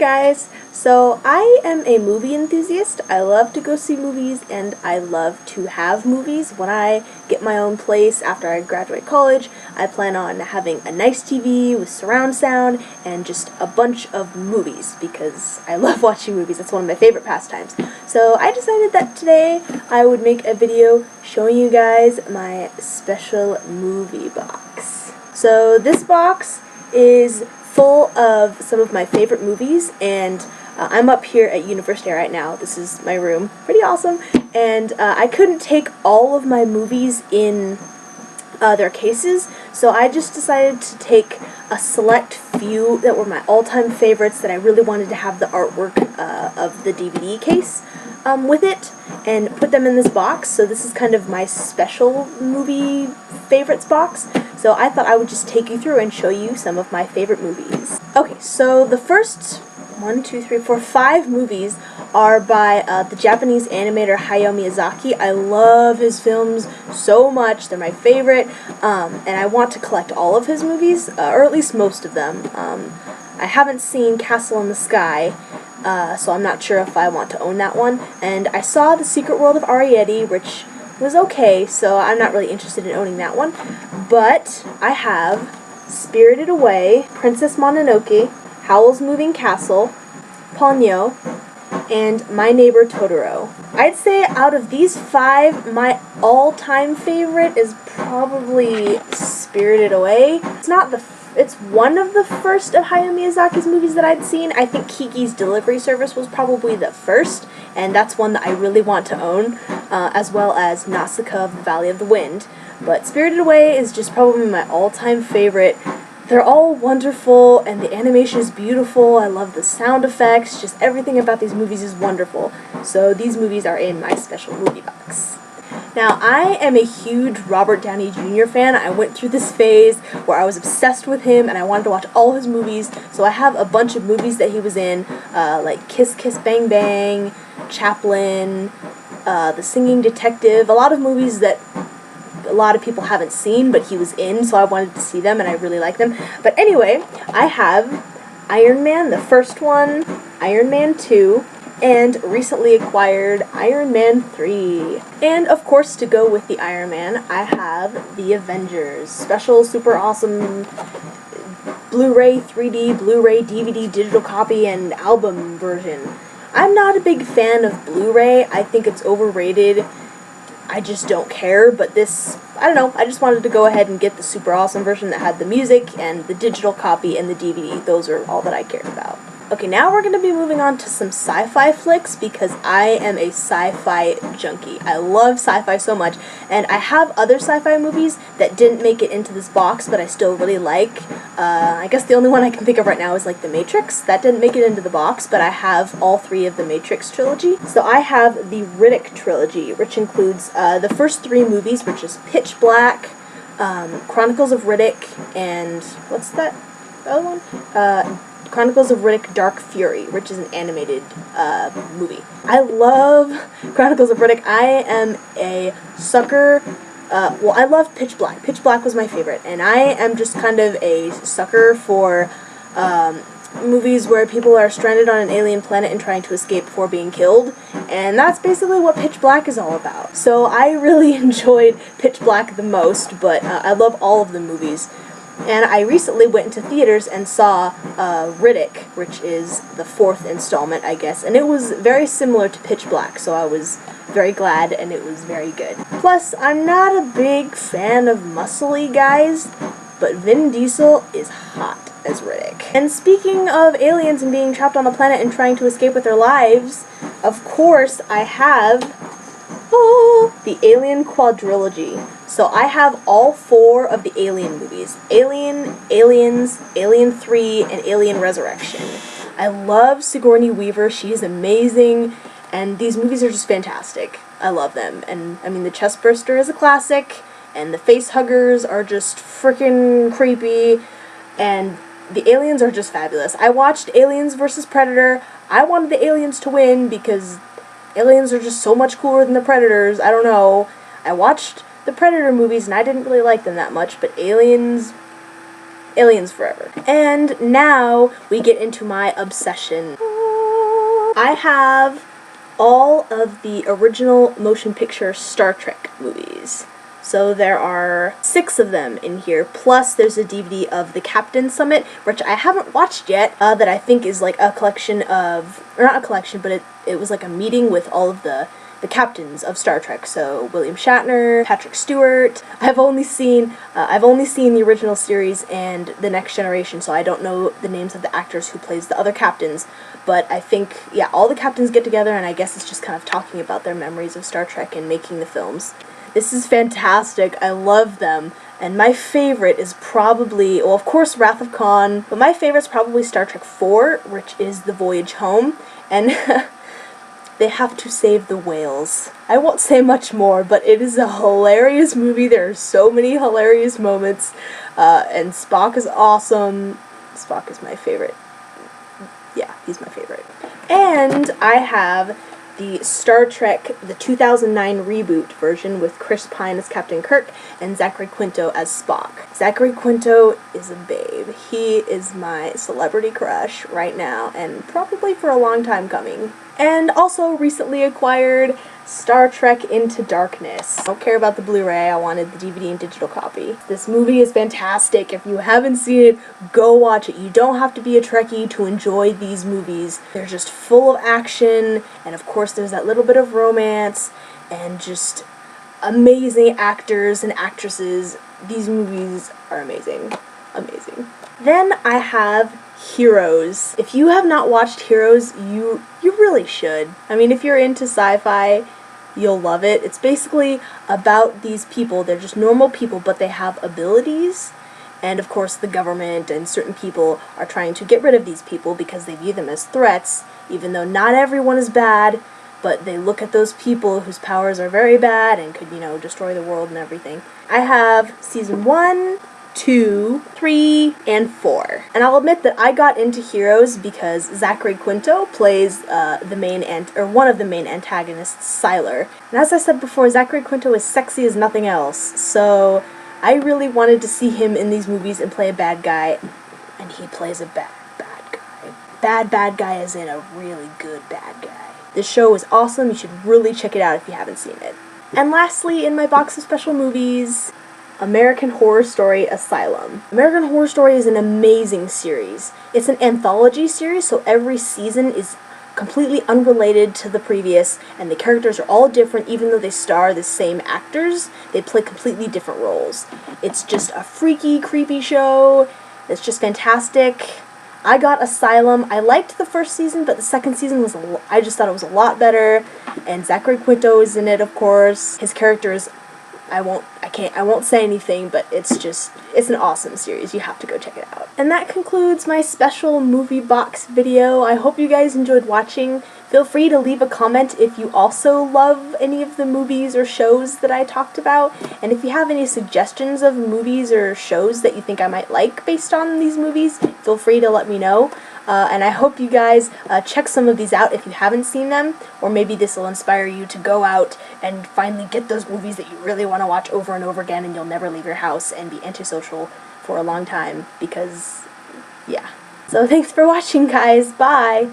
guys! So I am a movie enthusiast. I love to go see movies and I love to have movies. When I get my own place after I graduate college, I plan on having a nice TV with surround sound and just a bunch of movies because I love watching movies. That's one of my favorite pastimes. So I decided that today I would make a video showing you guys my special movie box. So this box is full of some of my favorite movies, and I'm up here at university right now. This is my room. Pretty awesome. And I couldn't take all of my movies in their cases, so I just decided to take a select few that were my all-time favorites that I really wanted to have the artwork of the DVD case with it, and put them in this box. So this is kind of my special movie favorites box. So I thought I would just take you through and show you some of my favorite movies. Okay, so the first 5 movies are by the Japanese animator Hayao Miyazaki. I love his films so much. They're my favorite, and I want to collect all of his movies, or at least most of them. I haven't seen Castle in the Sky, so I'm not sure if I want to own that one. And I saw The Secret World of Arrietty, which was okay, so I'm not really interested in owning that one. But I have Spirited Away, Princess Mononoke, Howl's Moving Castle, Ponyo, and My Neighbor Totoro. I'd say out of these 5, my all-time favorite is probably Spirited Away. It's one of the first of Hayao Miyazaki's movies that I'd seen. I think Kiki's Delivery Service was probably the first, and that's one that I really want to own, as well as Nausicaa of the Valley of the Wind. But Spirited Away is just probably my all-time favorite. They're all wonderful, and the animation is beautiful. I love the sound effects. Just everything about these movies is wonderful. So these movies are in my special movie box. Now, I am a huge Robert Downey Jr. fan. I went through this phase where I was obsessed with him and I wanted to watch all his movies. So I have a bunch of movies that he was in, like Kiss Kiss Bang Bang, Chaplin, The Singing Detective, a lot of movies that a lot of people haven't seen, but he was in, so I wanted to see them, and I really like them. But anyway, I have Iron Man, the first one, Iron Man 2, and recently acquired Iron Man 3. And of course, to go with the Iron Man, I have the Avengers, special super awesome Blu-ray 3D, Blu-ray, DVD, digital copy, and album version. I'm not a big fan of Blu-ray. I think it's overrated. I just don't care, but this, I don't know, I just wanted to go ahead and get the super awesome version that had the music and the digital copy and the DVD. Those are all that I cared about. Okay, now we're going to be moving on to some sci-fi flicks because I am a sci-fi junkie. I love sci-fi so much, and I have other sci-fi movies that didn't make it into this box, but I still really like. I guess the only one I can think of right now is like The Matrix. That didn't make it into the box, but I have all 3 of the Matrix trilogy. So I have the Riddick trilogy, which includes the first 3 movies, which is Pitch Black, Chronicles of Riddick, and what's that other one? Chronicles of Riddick Dark Fury, which is an animated movie. I love Chronicles of Riddick. I am a sucker. Well, I love Pitch Black. Pitch Black was my favorite, and I am just kind of a sucker for movies where people are stranded on an alien planet and trying to escape before being killed, and that's basically what Pitch Black is all about. So I really enjoyed Pitch Black the most, but I love all of the movies. And I recently went into theaters and saw Riddick, which is the 4th installment, I guess, and it was very similar to Pitch Black, so I was very glad, and it was very good. Plus, I'm not a big fan of muscly guys, but Vin Diesel is hot as Riddick. And speaking of aliens and being trapped on a planet and trying to escape with their lives, of course, I have the Alien Quadrilogy. So I have all 4 of the Alien movies. Alien, Aliens, Alien 3, and Alien Resurrection. I love Sigourney Weaver. She is amazing, and these movies are just fantastic. I love them. And, I mean, the Chestburster is a classic, and the Facehuggers are just freaking creepy, and the aliens are just fabulous. I watched Aliens vs. Predator. I wanted the aliens to win because aliens are just so much cooler than the Predators. I don't know. I watched the Predator movies and I didn't really like them that much, but Aliens Aliens Forever. And now we get into my obsession. I have all of the original motion picture Star Trek movies. So there are 6 of them in here, plus there's a DVD of The Captain Summit, which I haven't watched yet, that I think is like a collection of, or not a collection, but it was like a meeting with all of the captains of Star Trek. So William Shatner, Patrick Stewart. I've only seen the original series and The Next Generation, so I don't know the names of the actors who plays the other captains, but I think, yeah, all the captains get together, and I guess it's just kind of talking about their memories of Star Trek and making the films. This is fantastic. I love them. And my favorite is probably, well, of course, Wrath of Khan, but my favorite's probably Star Trek IV, which is The Voyage Home, and they have to save the whales. I won't say much more, but it is a hilarious movie. There are so many hilarious moments, and Spock is awesome. Spock is my favorite. Yeah, he's my favorite. And I have the Star Trek, the 2009 reboot version with Chris Pine as Captain Kirk and Zachary Quinto as Spock. Zachary Quinto is a babe. He is my celebrity crush right now, and probably for a long time coming. And also recently acquired Star Trek Into Darkness. I don't care about the Blu-ray, I wanted the DVD and digital copy. This movie is fantastic. If you haven't seen it, go watch it. You don't have to be a Trekkie to enjoy these movies. They're just full of action, and of course there's that little bit of romance, and just amazing actors and actresses. These movies are amazing. Amazing. Then I have Heroes. If you have not watched Heroes, you really should. I mean, if you're into sci-fi, you'll love it. It's basically about these people. They're just normal people, but they have abilities. And of course, the government and certain people are trying to get rid of these people because they view them as threats, even though not everyone is bad, but they look at those people whose powers are very bad and could, destroy the world and everything. I have season 1, 2, 3, and 4. And I'll admit that I got into Heroes because Zachary Quinto plays one of the main antagonists, Sylar. And as I said before, Zachary Quinto is sexy as nothing else, so I really wanted to see him in these movies and play a bad guy, and he plays a bad guy. Bad guy as in a really good bad guy. This show is awesome. You should really check it out if you haven't seen it. And lastly, in my box of special movies, American Horror Story Asylum. American Horror Story is an amazing series. It's an anthology series, so every season is completely unrelated to the previous, and the characters are all different. Even though they star the same actors, they play completely different roles. It's just a freaky, creepy show. It's just fantastic. I got Asylum. I liked the first season, but the second season I just thought it was a lot better. And Zachary Quinto is in it, of course. His character is, I won't say anything, but it's an awesome series. You have to go check it out. And that concludes my special movie box video. I hope you guys enjoyed watching. Feel free to leave a comment if you also love any of the movies or shows that I talked about. And if you have any suggestions of movies or shows that you think I might like based on these movies, feel free to let me know. And I hope you guys check some of these out if you haven't seen them, or maybe this will inspire you to go out and finally get those movies that you really want to watch over and over again, and you'll never leave your house and be antisocial for a long time, because, yeah. So thanks for watching, guys. Bye!